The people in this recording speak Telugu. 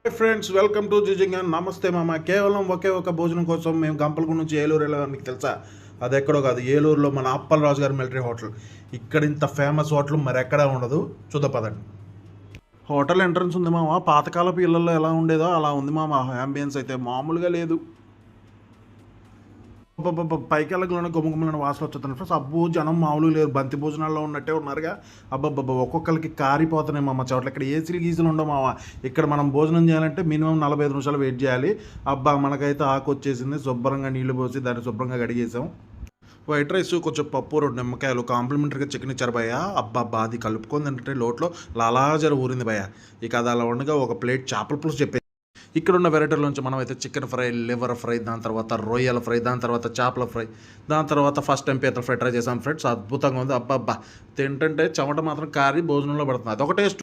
హాయ్ ఫ్రెండ్స్, వెల్కమ్ టు జిజింగ్. నమస్తే మామ. కేవలం ఒకే ఒక భోజనం కోసం మేము గంపలగూడ నుంచి ఏలూరు వెళ్ళాం. మీకు తెలుసా? అది ఎక్కడో కాదు, ఏలూరులో మన అప్పలరాజు గారి మిలిటరీ హోటల్. ఇక్కడ ఇంత ఫేమస్ హోటల్ మరి ఎక్కడా ఉండదు. చూద్దాం పదండి. హోటల్ ఎంట్రన్స్ ఉంది మామ. పాతకాలపు ఇళ్ళల్లో ఎలా ఉండేదో అలా ఉంది మామ. అంబియన్స్ అయితే మామూలుగా లేదు. పైకి వెళ్ళగలను గుమ్మగుమ్మలను వాసన వచ్చేస్తాను ఫ్రెండ్స్. అబ్బో, జనం మామూలుగా లేరు. బంతి భోజనాల్లో ఉన్నట్టే ఉన్నారుగా. అబ్బబ్బబ్బా, ఒక్కొక్కరికి కారిపోతున్నాయి మామ చోట్ల. ఇక్కడ ఏసీలు గీసులు ఉండవు మామ. ఇక్కడ మనం భోజనం చేయాలంటే మినిమం 45 నిమిషాలు వెయిట్ చేయాలి. అబ్బా, మనకైతే ఆకు వచ్చేసింది. శుభ్రంగా నీళ్లు పోసి దాన్ని శుభ్రంగా కడిగేసాం. వైట్ రైస్, కొంచెం పప్పు, 2 నిమ్మకాయలు, కాంప్లిమెంటరీగా చికెన్ ఇచ్చారు భయ్య. అబ్బా, అది కలుపుకొని తింటే లోట్లో లాలాజర ఊరింది భయ్య. ఇక అది అలా ఉండగా ఒక ప్లేట్ చేపల పులుసు చెప్పేది. ఇక్కడ ఉన్న వెరైటీల నుంచి మనం అయితే చికెన్ ఫ్రై, లివర్ ఫ్రై, దాని తర్వాత రొయ్యల ఫ్రై, దాని తర్వాత చేపల ఫ్రై, దాని తర్వాత ఫస్ట్ టైం పీతల ఫ్రై ట్రై చేసాం ఫ్రెండ్స్. అద్భుతంగా ఉంది. అబ్బా, తింటుంటే చెమట మాత్రం కారి భోజనంలో పడుతుంది. అదొక టేస్ట్.